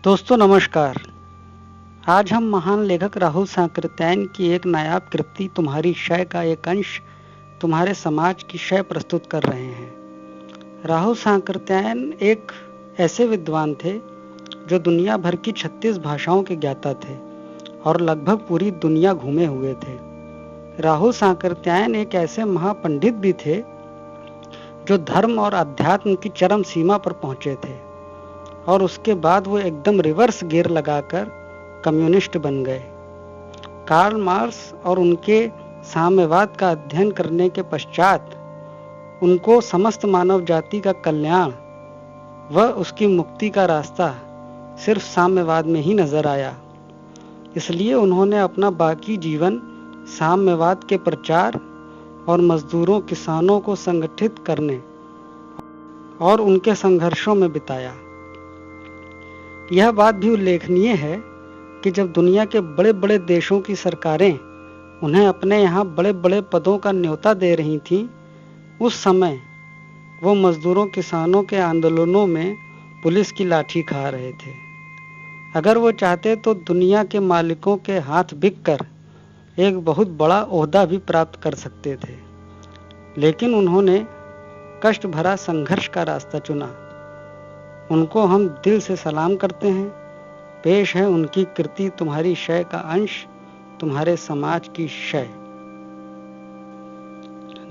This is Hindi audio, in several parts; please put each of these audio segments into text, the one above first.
दोस्तों नमस्कार। आज हम महान लेखक राहुल सांकृत्यायन की एक नायाब कृति तुम्हारी शय का एक अंश तुम्हारे समाज की शय प्रस्तुत कर रहे हैं। राहुल सांकृत्यायन एक ऐसे विद्वान थे जो दुनिया भर की 36 भाषाओं के ज्ञाता थे और लगभग पूरी दुनिया घूमे हुए थे। राहुल सांकृत्यायन एक ऐसे महापंडित भी थे जो धर्म और अध्यात्म की चरम सीमा पर पहुंचे थे और उसके बाद वो एकदम रिवर्स गियर लगाकर कम्युनिस्ट बन गए। कार्ल मार्क्स और उनके साम्यवाद का अध्ययन करने के पश्चात उनको समस्त मानव जाति का कल्याण व उसकी मुक्ति का रास्ता सिर्फ साम्यवाद में ही नजर आया। इसलिए उन्होंने अपना बाकी जीवन साम्यवाद के प्रचार और मजदूरों किसानों को संगठित करने और उनके संघर्षों में बिताया। यह बात भी उल्लेखनीय है कि जब दुनिया के बड़े बड़े देशों की सरकारें उन्हें अपने यहाँ बड़े बड़े पदों का न्योता दे रही थीं, उस समय वो मजदूरों किसानों के आंदोलनों में पुलिस की लाठी खा रहे थे। अगर वो चाहते तो दुनिया के मालिकों के हाथ बिक कर एक बहुत बड़ा ओहदा भी प्राप्त कर सकते थे, लेकिन उन्होंने कष्ट भरा संघर्ष का रास्ता चुना। उनको हम दिल से सलाम करते हैं। पेश है उनकी कृति तुम्हारी शय का अंश तुम्हारे समाज की शय।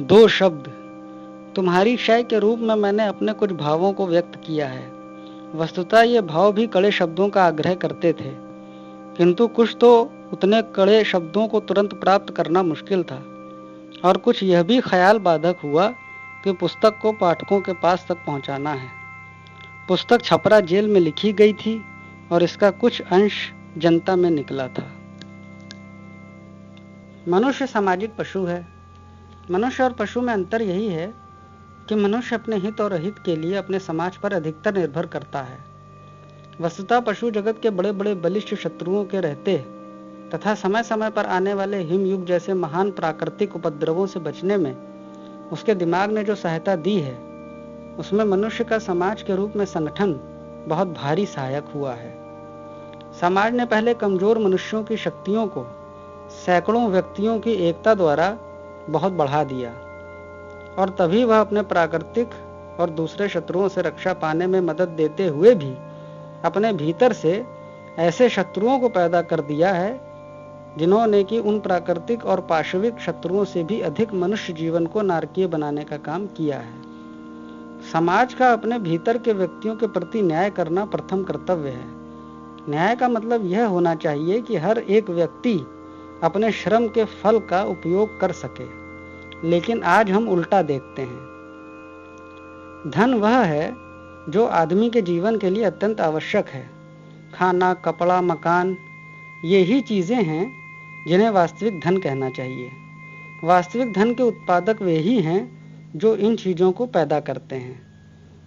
दो शब्द तुम्हारी शय के रूप में मैंने अपने कुछ भावों को व्यक्त किया है। वस्तुतः ये भाव भी कड़े शब्दों का आग्रह करते थे, किंतु कुछ तो उतने कड़े शब्दों को तुरंत प्राप्त करना मुश्किल था और कुछ यह भी ख्याल बाधक हुआ कि पुस्तक को पाठकों के पास तक पहुंचाना है। पुस्तक छपरा जेल में लिखी गई थी और इसका कुछ अंश जनता में निकला था। मनुष्य सामाजिक पशु है। मनुष्य और पशु में अंतर यही है कि मनुष्य अपने हित और अहित के लिए अपने समाज पर अधिकतर निर्भर करता है। वस्तुतः पशु जगत के बड़े बड़े बलिष्ठ शत्रुओं के रहते तथा समय समय पर आने वाले हिमयुग जैसे महान प्राकृतिक उपद्रवों से बचने में उसके दिमाग ने जो सहायता दी है, उसमें मनुष्य का समाज के रूप में संगठन बहुत भारी सहायक हुआ है। समाज ने पहले कमजोर मनुष्यों की शक्तियों को सैकड़ों व्यक्तियों की एकता द्वारा बहुत बढ़ा दिया और तभी वह अपने प्राकृतिक और दूसरे शत्रुओं से रक्षा पाने में मदद देते हुए भी अपने भीतर से ऐसे शत्रुओं को पैदा कर दिया है जिन्होंने कि उन प्राकृतिक और पाशविक शत्रुओं से भी अधिक मनुष्य जीवन को नारकीय बनाने का काम किया है। समाज का अपने भीतर के व्यक्तियों के प्रति न्याय करना प्रथम कर्तव्य है। न्याय का मतलब यह होना चाहिए कि हर एक व्यक्ति अपने श्रम के फल का उपयोग कर सके, लेकिन आज हम उल्टा देखते हैं। धन वह है जो आदमी के जीवन के लिए अत्यंत आवश्यक है। खाना, कपड़ा, मकान, ये ही चीजें हैं जिन्हें वास्तविक धन कहना चाहिए। वास्तविक धन के उत्पादक वे ही हैं जो इन चीजों को पैदा करते हैं।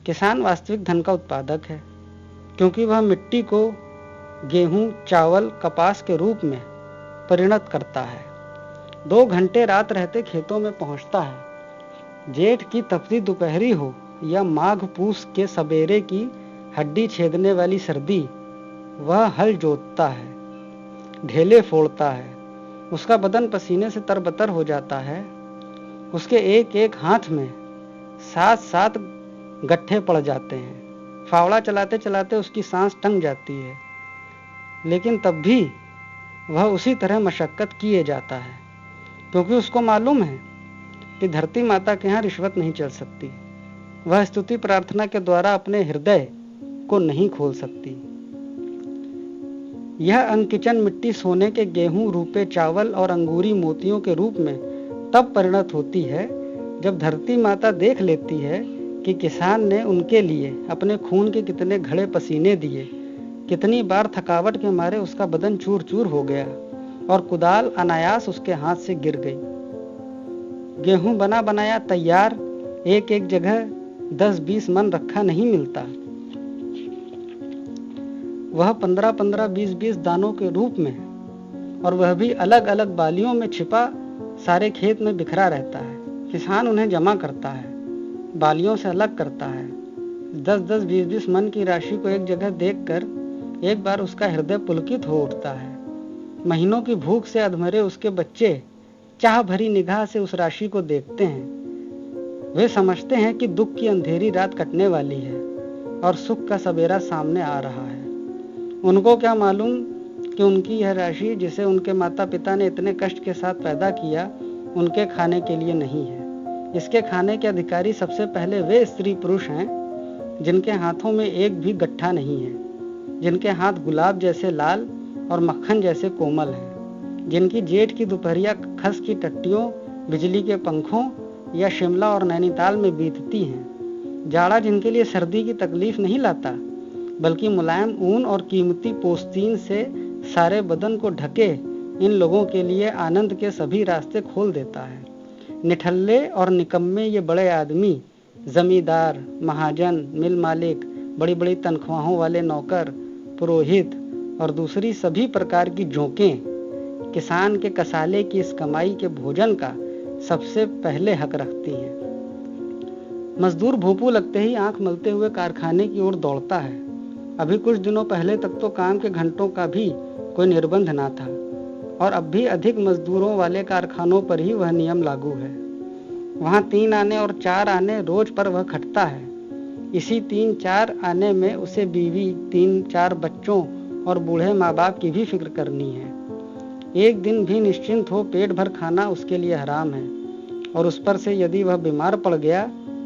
किसान वास्तविक धन का उत्पादक है, क्योंकि वह मिट्टी को गेहूं, चावल, कपास के रूप में परिणत करता है। 2 घंटे रात रहते खेतों में पहुंचता है। जेठ की तपती दोपहरी हो या माघ पूस के सवेरे की हड्डी छेदने वाली सर्दी, वह हल जोतता है, ढेले फोड़ता है। उसका बदन पसीने से तरबतर हो जाता है। उसके एक एक हाथ में 7-7 गट्ठे पड़ जाते हैं। फावड़ा चलाते चलाते उसकी सांस टंग जाती है, लेकिन तब भी वह उसी तरह मशक्कत किए जाता है, क्योंकि उसको मालूम है कि धरती माता के यहाँ रिश्वत नहीं चल सकती। वह स्तुति प्रार्थना के द्वारा अपने हृदय को नहीं खोल सकती। यह अंकिचन मिट्टी सोने के गेहूं, रूपे चावल और अंगूरी मोतियों के रूप में तब परिणत होती है जब धरती माता देख लेती है कि किसान ने उनके लिए अपने खून के कितने घड़े पसीने दिए, कितनी बार थकावट के मारे उसका बदन चूर चूर हो गया और कुदाल अनायास उसके हाथ से गिर गई। गेहूं बना बनाया तैयार एक एक जगह 10-20 मन रखा नहीं मिलता। वह 15-15, 20-20 दानों के रूप में, और वह भी अलग अलग बालियों में छिपा सारे खेत में बिखरा रहता है। किसान उन्हें जमा करता है, बालियों से अलग करता है। 10-10, 20-20 मन की राशि को एक जगह देखकर एक बार उसका हृदय पुलकित हो उठता है। महीनों की भूख से अधमरे उसके बच्चे चाह भरी निगाह से उस राशि को देखते हैं। वे समझते हैं कि दुख की अंधेरी रात कटने वाली है और सुख का सवेरा सामने आ रहा है। उनको क्या मालूम कि उनकी यह राशि, जिसे उनके माता पिता ने इतने कष्ट के साथ पैदा किया, उनके खाने के लिए नहीं है। इसके खाने के अधिकारी सबसे पहले वे स्त्री पुरुष हैं जिनके हाथों में एक भी गट्ठा नहीं है, जिनके हाथ गुलाब जैसे लाल और मक्खन जैसे कोमल हैं, जिनकी जेठ की दोपहरिया खस की टट्टियों, बिजली के पंखों या शिमला और नैनीताल में बीतती हैं। जाड़ा जिनके लिए सर्दी की तकलीफ नहीं लाता, बल्कि मुलायम ऊन और कीमती पोस्तीन से सारे बदन को ढके इन लोगों के लिए आनंद के सभी रास्ते खोल देता है। निठल्ले और निकम्मे ये बड़े आदमी, जमींदार, महाजन, मिल मालिक, बड़ी बड़ी तनख्वाहों वाले नौकर, पुरोहित और दूसरी सभी प्रकार की जोंकें किसान के कसाले की इस कमाई के भोजन का सबसे पहले हक रखती हैं। मजदूर भूपू लगते ही आंख मलते हुए कारखाने की ओर दौड़ता है। अभी कुछ दिनों पहले तक तो काम के घंटों का भी कोई निर्बंध ना था और अब भी अधिक मजदूरों वाले कारखानों पर ही वह नियम लागू है। वहाँ 3 आने और 4 आने रोज पर वह खटता है। इसी 3-4 आने में उसे बीवी, 3-4 बच्चों और बूढ़े माँ बाप की भी फिक्र करनी है। एक दिन भी निश्चिंत हो पेट भर खाना उसके लिए हराम है और उस पर से यदि वह बीमार पड़ गया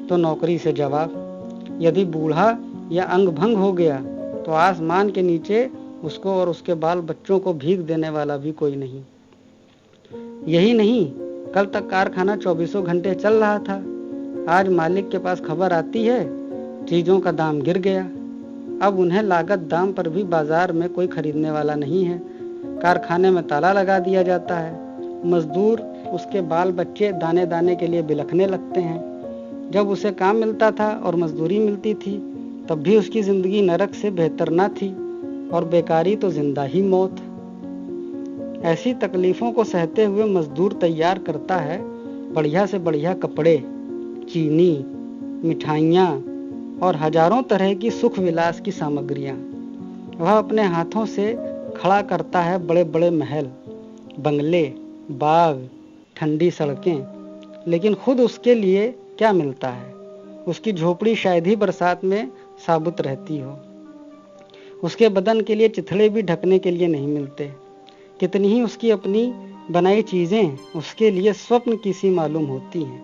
तो नौकरी से जवाब। यदि बूढ़ा या अंग भंग हो गया तो आसमान के नीचे उसको और उसके बाल बच्चों को भीख देने वाला भी कोई नहीं। यही नहीं, कल तक कारखाना 24 घंटे चल रहा था। आज मालिक के पास खबर आती है चीजों का दाम गिर गया। अब उन्हें लागत दाम पर भी बाजार में कोई खरीदने वाला नहीं है। कारखाने में ताला लगा दिया जाता है। मजदूर, उसके बाल बच्चे दाने दाने के लिए बिलखने लगते हैं। जब उसे काम मिलता था और मजदूरी मिलती थी तब भी उसकी जिंदगी नरक से बेहतर ना थी और बेकारी तो जिंदा ही मौत। ऐसी तकलीफों को सहते हुए मजदूर तैयार करता है बढ़िया से बढ़िया कपड़े, चीनी, मिठाइयाँ और हजारों तरह की सुख विलास की सामग्रियाँ। वह अपने हाथों से खड़ा करता है बड़े बड़े महल, बंगले, बाग, ठंडी सड़कें, लेकिन खुद उसके लिए क्या मिलता है? उसकी झोपड़ी शायद ही बरसात में साबुत रहती हो। उसके बदन के लिए चिथड़े भी ढकने के लिए नहीं मिलते। कितनी ही उसकी अपनी बनाई चीजें उसके लिए स्वप्न की सी मालूम होती हैं।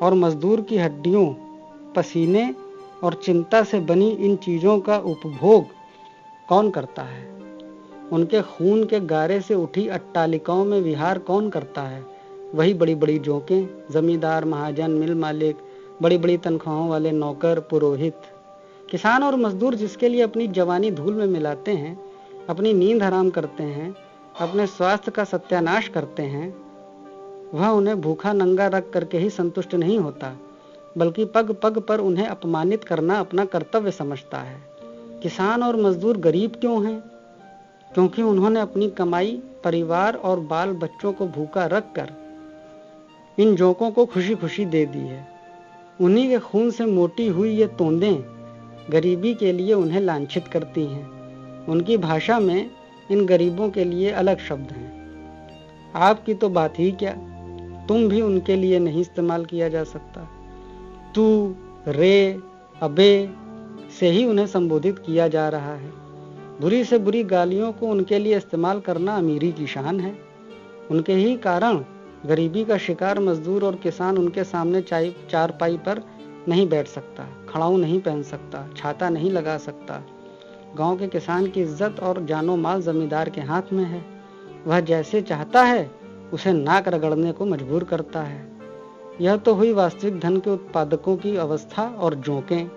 और मजदूर की हड्डियों, पसीने और चिंता से बनी इन चीजों का उपभोग कौन करता है? उनके खून के गारे से उठी अट्टालिकाओं में विहार कौन करता है? वही बड़ी बड़ी जोंकें, जमींदार, महाजन, मिल मालिक, बड़ी बड़ी तनख्वाहों वाले नौकर, पुरोहित। किसान और मजदूर जिसके लिए अपनी जवानी धूल में मिलाते हैं, अपनी नींद हराम करते हैं, अपने स्वास्थ्य का सत्यानाश करते हैं, वह उन्हें भूखा नंगा रख करके ही संतुष्ट नहीं होता, बल्कि पग पग पर उन्हें अपमानित करना अपना कर्तव्य समझता है। किसान और मजदूर गरीब क्यों हैं? क्योंकि उन्होंने अपनी कमाई, परिवार और बाल बच्चों को भूखा रख कर इन जोंकों को खुशी खुशी दे दी है। उन्हीं के खून से मोटी हुई ये तोंदें गरीबी के लिए उन्हें लांछित करती हैं। उनकी भाषा में इन गरीबों के लिए अलग शब्द हैं। आपकी तो बात ही क्या, तुम भी उनके लिए नहीं इस्तेमाल किया जा सकता। तू, रे, अबे से ही उन्हें संबोधित किया जा रहा है। बुरी से बुरी गालियों को उनके लिए इस्तेमाल करना अमीरी की शान है। उनके ही कारण गरीबी का शिकार मजदूर और किसान उनके सामने चारपाई पर नहीं बैठ सकता, खड़ाऊ नहीं पहन सकता, छाता नहीं लगा सकता। गांव के किसान की इज्जत और जानो माल जमींदार के हाथ में है। वह जैसे चाहता है उसे नाक रगड़ने को मजबूर करता है। यह तो हुई वास्तविक धन के उत्पादकों की अवस्था और जोंकें।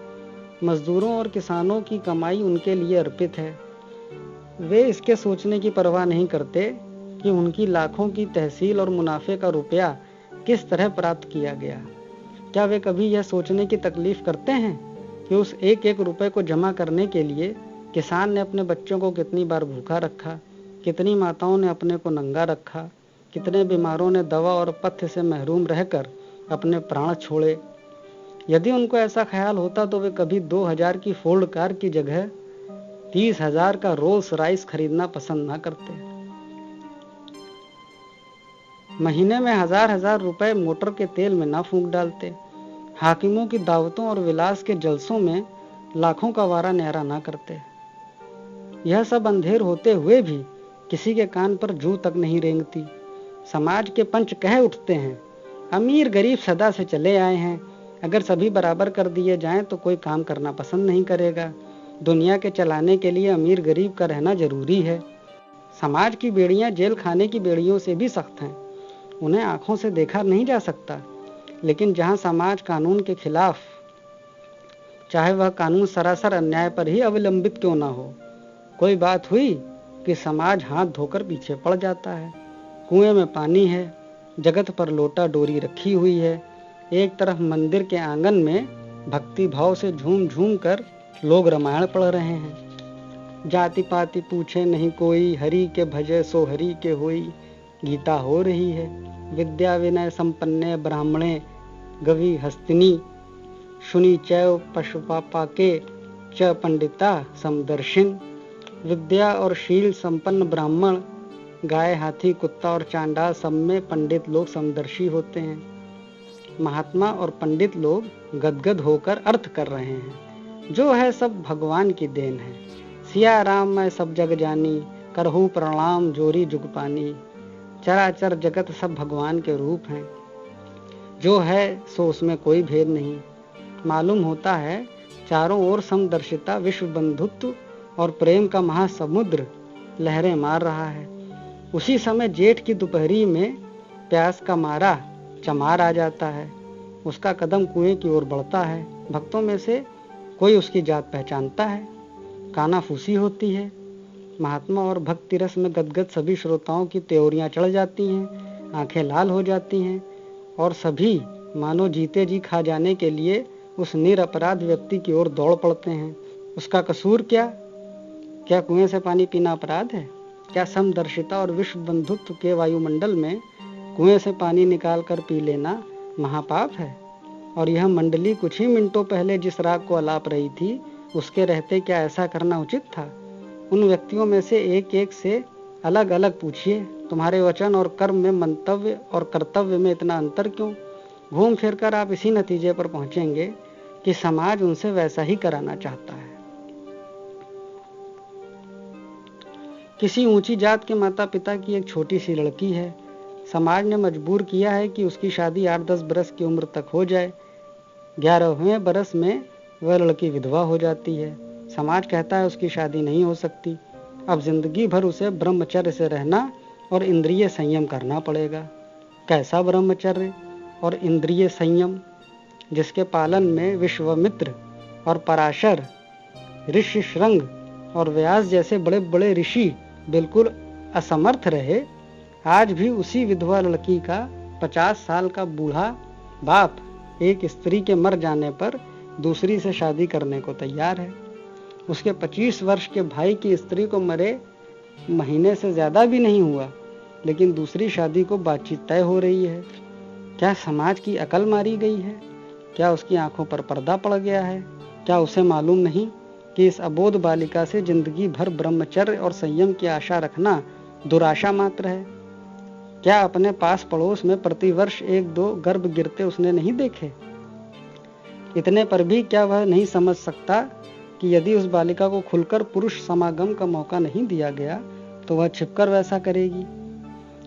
मजदूरों और किसानों की कमाई उनके लिए अर्पित है। वे इसके सोचने की परवाह नहीं करते कि उनकी लाखों की तहसील और मुनाफे का रुपया किस तरह प्राप्त किया गया। क्या वे कभी यह सोचने की तकलीफ करते हैं कि उस एक एक रुपए को जमा करने के लिए किसान ने अपने बच्चों को कितनी बार भूखा रखा, कितनी माताओं ने अपने को नंगा रखा, कितने बीमारों ने दवा और पथ्य से महरूम रहकर अपने प्राण छोड़े। यदि उनको ऐसा ख्याल होता तो वे कभी 2000 की फोर्ड कार की जगह 30,000 का रोल्स राइस खरीदना पसंद ना करते। महीने में हजार रुपए मोटर के तेल में ना फूंक डालते। हाकिमों की दावतों और विलास के जलसों में लाखों का वारा न्यारा ना करते। यह सब अंधेर होते हुए भी किसी के कान पर जू तक नहीं रेंगती। समाज के पंच कह उठते हैं, अमीर गरीब सदा से चले आए हैं, अगर सभी बराबर कर दिए जाएं तो कोई काम करना पसंद नहीं करेगा। दुनिया के चलाने के लिए अमीर गरीब का रहना जरूरी है। समाज की बेड़ियां जेल खाने की बेड़ियों से भी सख्त हैं। उन्हें आंखों से देखा नहीं जा सकता, लेकिन जहां समाज कानून के खिलाफ, चाहे वह कानून सरासर अन्याय पर ही अवलंबित क्यों ना हो, कोई बात हुई कि समाज हाथ धोकर पीछे पड़ जाता है। कुएं में पानी है, जगत पर लोटा डोरी रखी हुई है। एक तरफ मंदिर के आंगन में भक्ति भाव से झूम झूम कर लोग रामायण पढ़ रहे हैं। जाति पाति पूछे नहीं कोई, हरि के भजे सो हरि के होई, गीता हो रही है। विद्या विनय संपन्ने ब्राह्मणे गवि हस्तिनी, शुनि चैव पशुपापा के च पंडिता समदर्शिन। विद्या और शील संपन्न ब्राह्मण, गाय हाथी कुत्ता और चांडाल सब में पंडित लोग समदर्शी होते हैं। महात्मा और पंडित लोग गदगद होकर अर्थ कर रहे हैं, जो है सब भगवान की देन है। सिया राम मैं सब जग जानी, करहु प्रणाम जोरी जुग पानी। चराचर जगत सब भगवान के रूप हैं, जो है सो उसमें कोई भेद नहीं। मालूम होता है चारों ओर समदर्शिता, विश्व बंधुत्व और प्रेम का महासमुद्र लहरें मार रहा है। उसी समय जेठ की दोपहरी में प्यास का मारा चमार आ जाता है। उसका कदम कुएं की ओर बढ़ता है। भक्तों में से कोई उसकी जात पहचानता है। कानाफूसी होती है। महात्मा और भक्ति रस में गदगद सभी श्रोताओं की त्योरियां चढ़ जाती हैं, आंखें लाल हो जाती हैं और सभी मानो जीते जी खा जाने के लिए उस निरपराध व्यक्ति की ओर दौड़ पड़ते हैं। उसका कसूर क्या? क्या कुएं से पानी पीना अपराध है? क्या समदर्शिता और विश्व बंधुत्व के वायुमंडल में कुएं से पानी निकाल कर पी लेना महापाप है? और यह मंडली कुछ ही मिनटों पहले जिस राग को अलाप रही थी, उसके रहते क्या ऐसा करना उचित था? उन व्यक्तियों में से एक एक से अलग अलग पूछिए, तुम्हारे वचन और कर्म में, मंतव्य और कर्तव्य में इतना अंतर क्यों? घूम फिर कर आप इसी नतीजे पर पहुंचेंगे कि समाज उनसे वैसा ही कराना चाहता है। किसी ऊंची जात के माता पिता की एक छोटी सी लड़की है। समाज ने मजबूर किया है कि उसकी शादी 8-10 बरस की उम्र तक हो जाए। 11वें बरस में वह लड़की विधवा हो जाती है। समाज कहता है उसकी शादी नहीं हो सकती। अब जिंदगी भर उसे ब्रह्मचर्य से रहना और इंद्रिय संयम करना पड़ेगा। कैसा ब्रह्मचर्य और इंद्रिय संयम, जिसके पालन में विश्वामित्र और पराशर, ऋषि श्रृंग और व्यास जैसे बड़े बड़े ऋषि बिल्कुल असमर्थ रहे। आज भी उसी विधवा लड़की का 50 साल का बूढ़ा बाप एक स्त्री के मर जाने पर दूसरी से शादी करने को तैयार है। उसके 25 वर्ष के भाई की स्त्री को मरे महीने से ज्यादा भी नहीं हुआ, लेकिन दूसरी शादी को बातचीत तय हो रही है। क्या समाज की अकल मारी गई है? क्या उसकी आंखों पर पर्दा पड़ गया है? क्या उसे मालूम नहीं कि इस अबोध बालिका से जिंदगी भर ब्रह्मचर्य और संयम की आशा रखना दुराशा मात्र है? क्या अपने पास पड़ोस में प्रतिवर्ष 1-2 गर्भ गिरते उसने नहीं देखे? इतने पर भी क्या वह नहीं समझ सकता कि यदि उस बालिका को खुलकर पुरुष समागम का मौका नहीं दिया गया तो वह छिपकर वैसा करेगी।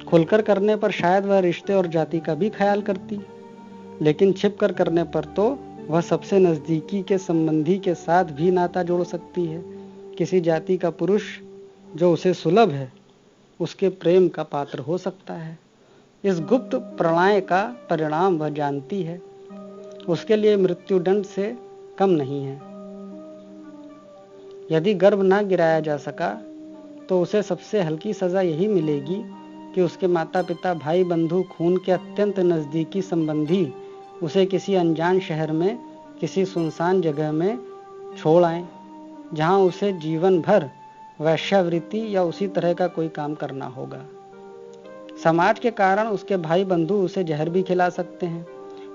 खुलकर करने पर शायद वह रिश्ते और जाति का भी ख्याल करती, लेकिन छिपकर करने पर तो वह सबसे नजदीकी के संबंधी के साथ भी नाता जोड़ सकती है। किसी जाति का पुरुष जो उसे सुलभ है, उसके प्रेम का पात्र हो सकता है। इस गुप्त प्रलय का परिणाम वह जानती है। उसके लिए मृत्युदंड से कम नहीं है। यदि गर्भ ना गिराया जा सका तो उसे सबसे हल्की सजा यही मिलेगी कि उसके माता पिता, भाई बंधु, खून के अत्यंत नजदीकी संबंधी उसे किसी अनजान शहर में किसी सुनसान जगह में छोड़ आए, जहां उसे जीवन भर वैश्यावृत्ति या उसी तरह का कोई काम करना होगा। समाज के कारण उसके भाई बंधु उसे जहर भी खिला सकते हैं,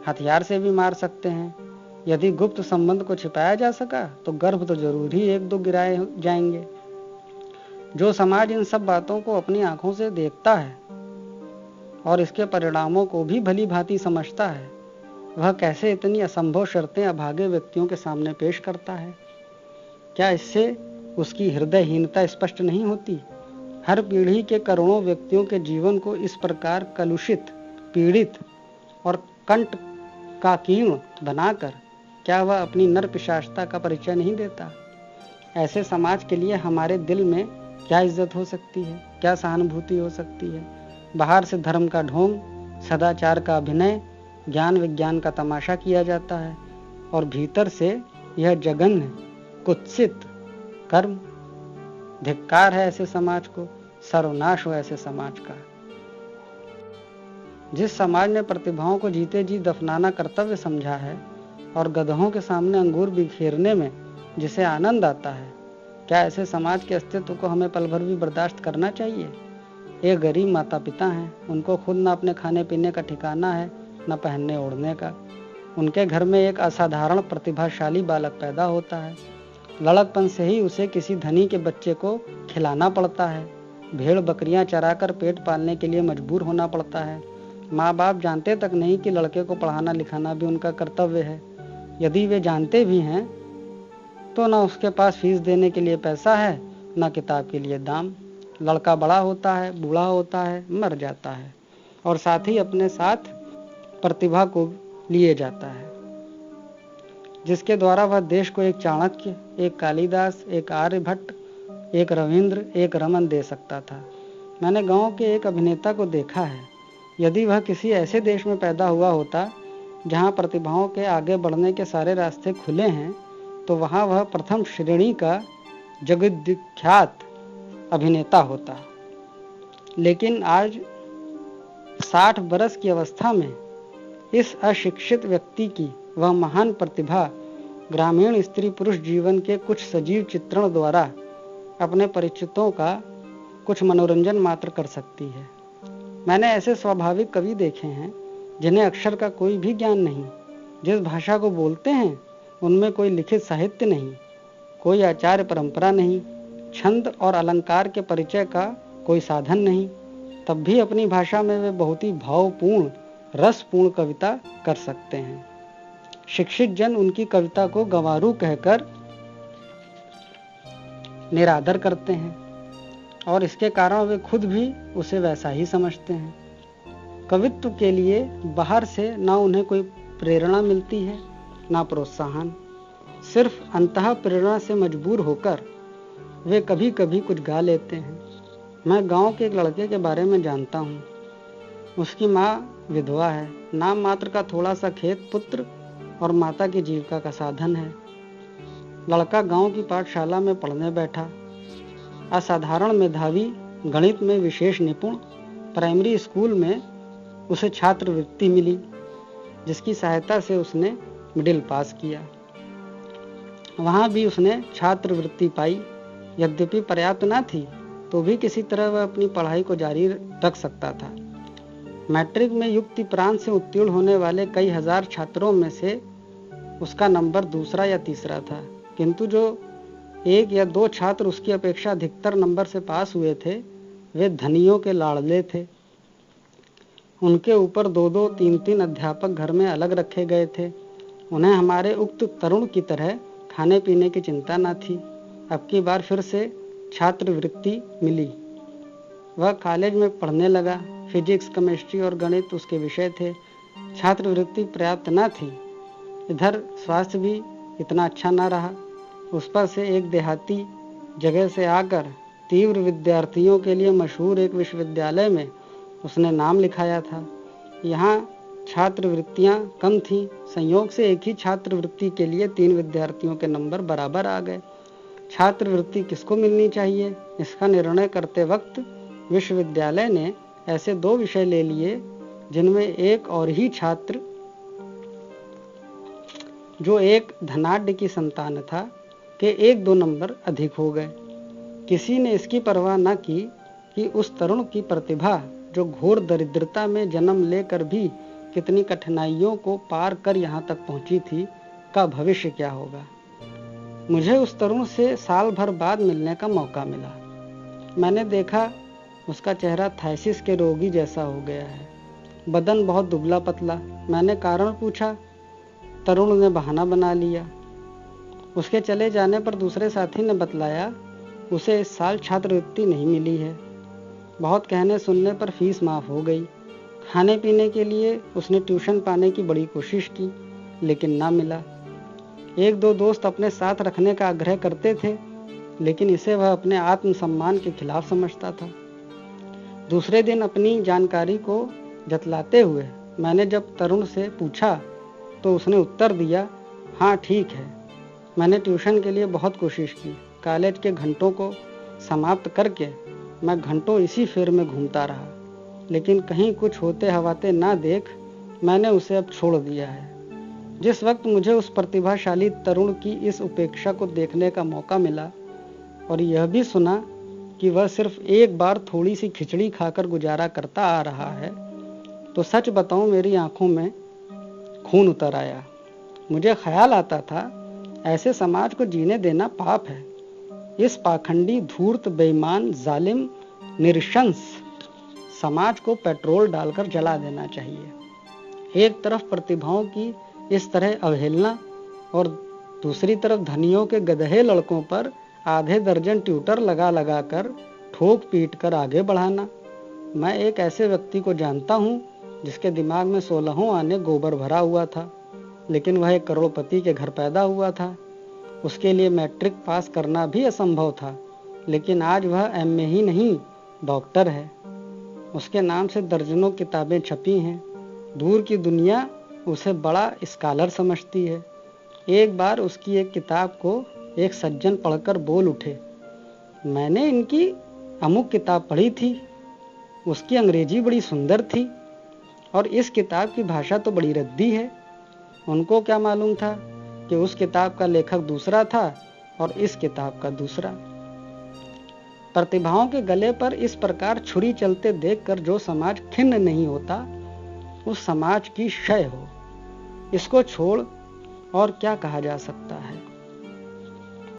हथियार से भी मार सकते हैं। यदि गुप्त संबंध को छिपाया जा सका तो गर्भ तो जरूर ही 1-2 गिराए जाएंगे। जो समाज इन सब बातों को अपनी आंखों से देखता है और इसके परिणामों को भी भली भांति समझता है, वह कैसे इतनी असंभव शर्तें अभागे व्यक्तियों के सामने पेश करता है? क्या इससे उसकी हृदयहीनता स्पष्ट नहीं होती? हर पीढ़ी के करोड़ों व्यक्तियों के जीवन को इस प्रकार कलुषित, पीड़ित और कंटकाकीर्ण बनाकर क्या वह अपनी नर पिशाचता का परिचय नहीं देता? ऐसे समाज के लिए हमारे दिल में क्या इज्जत हो सकती है, क्या सहानुभूति हो सकती है? बाहर से धर्म का ढोंग, सदाचार का अभिनय, ज्ञान विज्ञान का तमाशा किया जाता है और भीतर से यह जघन्य कुत्सित कर्म। धिक्कार है ऐसे समाज को, सर्वनाश हो ऐसे समाज का। जिस समाज ने प्रतिभाओं को जीते जी दफनाना कर्तव्य समझा है और गधों के सामने अंगूर बिखेरने में जिसे आनंद आता है, क्या ऐसे समाज के अस्तित्व को हमें पल भर भी बर्दाश्त करना चाहिए? एक गरीब माता पिता हैं, उनको खुद न अपने खाने पीने का ठिकाना है, न पहनने ओढ़ने का। उनके घर में एक असाधारण प्रतिभाशाली बालक पैदा होता है। लड़कपन से ही उसे किसी धनी के बच्चे को खिलाना पड़ता है। भेड़ बकरियां चराकर पेट पालने के लिए मजबूर होना पड़ता है। माँ बाप जानते तक नहीं कि लड़के को पढ़ाना लिखाना भी उनका कर्तव्य है। यदि वे जानते भी हैं तो न उसके पास फीस देने के लिए पैसा है, न किताब के लिए दाम। लड़का बड़ा होता है, बूढ़ा होता है, मर जाता है और साथ ही अपने साथ प्रतिभा को लिए जाता है, जिसके द्वारा वह देश को एक चाणक्य, एक कालिदास, एक आर्यभट्ट, एक रविंद्र, एक रमन दे सकता था। मैंने गांव के एक अभिनेता को देखा है। यदि वह किसी ऐसे देश में पैदा हुआ होता जहां प्रतिभाओं के आगे बढ़ने के सारे रास्ते खुले हैं, तो वहां वह प्रथम श्रेणी का जगद्विख्यात अभिनेता होता। लेकिन आज 60 बरस की अवस्था में इस अशिक्षित व्यक्ति की वह महान प्रतिभा ग्रामीण स्त्री पुरुष जीवन के कुछ सजीव चित्रण द्वारा अपने परिचितों का कुछ मनोरंजन मात्र कर सकती है। मैंने ऐसे स्वाभाविक कवि देखे हैं जिन्हें अक्षर का कोई भी ज्ञान नहीं, जिस भाषा को बोलते हैं उनमें कोई लिखित साहित्य नहीं, कोई आचार्य परंपरा नहीं, छंद और अलंकार के परिचय का कोई साधन नहीं, तब भी अपनी भाषा में वे बहुत ही भावपूर्ण, रसपूर्ण कविता कर सकते हैं। शिक्षित जन उनकी कविता को गंवारू कहकर निरादर करते हैं और इसके कारण वे खुद भी उसे वैसा ही समझते हैं। कवित्व के लिए बाहर से ना उन्हें कोई प्रेरणा मिलती है, ना प्रोत्साहन। सिर्फ अंतः प्रेरणा से मजबूर होकर वे कभी कभी कुछ गा लेते हैं। मैं गांव के एक लड़के के बारे में जानता हूँ। उसकी माँ विधवा है, नाम मात्र का थोड़ा सा खेत पुत्र और माता की जीविका का साधन है। लड़का गांव की पाठशाला में पढ़ने बैठा। असाधारण मेधावी, गणित में विशेष निपुण। प्राइमरी स्कूल में उसे छात्रवृत्ति मिली, जिसकी सहायता से उसने मिडिल पास किया। वहां भी उसने छात्रवृत्ति पाई। यद्यपि पर्याप्त न थी तो भी किसी तरह वह अपनी पढ़ाई को जारी रख सकता था। मैट्रिक में युक्ति प्रांत से उत्तीर्ण होने वाले कई हजार छात्रों में से उसका नंबर दूसरा या तीसरा था, किंतु जो 1 या 2 छात्र उसकी अपेक्षा अधिकतर नंबर से पास हुए थे, वे धनियों के लाडले थे। उनके ऊपर 2-2, 3-3 अध्यापक घर में अलग रखे गए थे। उन्हें हमारे उक्त तरुण की तरह खाने पीने की चिंता न थी। अब की बार फिर से छात्रवृत्ति मिली। वह कॉलेज में पढ़ने लगा। फिजिक्स, केमिस्ट्री और गणित उसके विषय थे। छात्रवृत्ति पर्याप्त न थी, इधर स्वास्थ्य भी इतना अच्छा न रहा। उस पर से एक देहाती जगह से आकर तीव्र विद्यार्थियों के लिए मशहूर एक विश्वविद्यालय में उसने नाम लिखाया था। यहाँ छात्रवृत्तियाँ कम थीं। संयोग से एक ही छात्रवृत्ति के लिए 3 विद्यार्थियों के नंबर बराबर आ गए। छात्रवृत्ति किसको मिलनी चाहिए, इसका निर्णय करते वक्त विश्वविद्यालय ने ऐसे 2 विषय ले लिए जिनमें एक और ही छात्र, जो एक धनाढ्य की संतान था, के 1-2 नंबर अधिक हो गए। किसी ने इसकी परवाह न की कि उस तरुण की प्रतिभा, जो घोर दरिद्रता में जन्म लेकर भी कितनी कठिनाइयों को पार कर यहाँ तक पहुंची थी, का भविष्य क्या होगा। मुझे उस तरुण से साल भर बाद मिलने का मौका मिला। मैंने देखा उसका चेहरा थायसिस के रोगी जैसा हो गया है, बदन बहुत दुबला पतला। मैंने कारण पूछा, तरुण ने बहाना बना लिया। उसके चले जाने पर दूसरे साथी ने बतलाया उसे इस साल छात्रवृत्ति नहीं मिली है। बहुत कहने सुनने पर फीस माफ हो गई। खाने पीने के लिए उसने ट्यूशन पाने की बड़ी कोशिश की, लेकिन ना मिला। एक दो दोस्त अपने साथ रखने का आग्रह करते थे, लेकिन इसे वह अपने आत्मसम्मान के खिलाफ समझता था। दूसरे दिन अपनी जानकारी को जतलाते हुए मैंने जब तरुण से पूछा तो उसने उत्तर दिया, हाँ ठीक है, मैंने ट्यूशन के लिए बहुत कोशिश की। कॉलेज के घंटों को समाप्त करके मैं घंटों इसी फेर में घूमता रहा, लेकिन कहीं कुछ होते हवाते ना देख मैंने उसे अब छोड़ दिया है। जिस वक्त मुझे उस प्रतिभाशाली तरुण की इस उपेक्षा को देखने का मौका मिला और यह भी सुना कि वह सिर्फ एक बार थोड़ी सी खिचड़ी खाकर गुजारा करता आ रहा है, तो सच बताऊं मेरी आंखों में खून उतर आया। मुझे ख्याल आता था ऐसे समाज को जीने देना पाप है। इस पाखंडी, धूर्त, बेईमान, जालिम, निरशंस समाज को पेट्रोल डालकर जला देना चाहिए। एक तरफ प्रतिभाओं की इस तरह अवहेलना और दूसरी तरफ धनियों के गधे लड़कों पर आधे दर्जन ट्यूटर लगा लगा कर ठोक पीट कर आगे बढ़ाना। मैं एक ऐसे व्यक्ति को जानता हूँ जिसके दिमाग में 16 आने गोबर भरा हुआ था, लेकिन वह एक करोड़पति के घर पैदा हुआ था। उसके लिए मैट्रिक पास करना भी असंभव था, लेकिन आज वह एमए ही नहीं डॉक्टर है। उसके नाम से दर्जनों किताबें छपी हैं। दूर की दुनिया उसे बड़ा स्कॉलर समझती है। एक बार उसकी एक किताब को एक सज्जन पढ़कर बोल उठे, मैंने इनकी अमुक किताब पढ़ी थी, उसकी अंग्रेजी बड़ी सुंदर थी और इस किताब की भाषा तो बड़ी रद्दी है। उनको क्या मालूम था कि उस किताब का लेखक दूसरा था और इस किताब का दूसरा। प्रतिभाओं के गले पर इस प्रकार छुरी चलते देखकर जो समाज खिन्न नहीं होता, उस समाज की क्षय हो। इसको छोड़ और क्या कहा जा सकता है।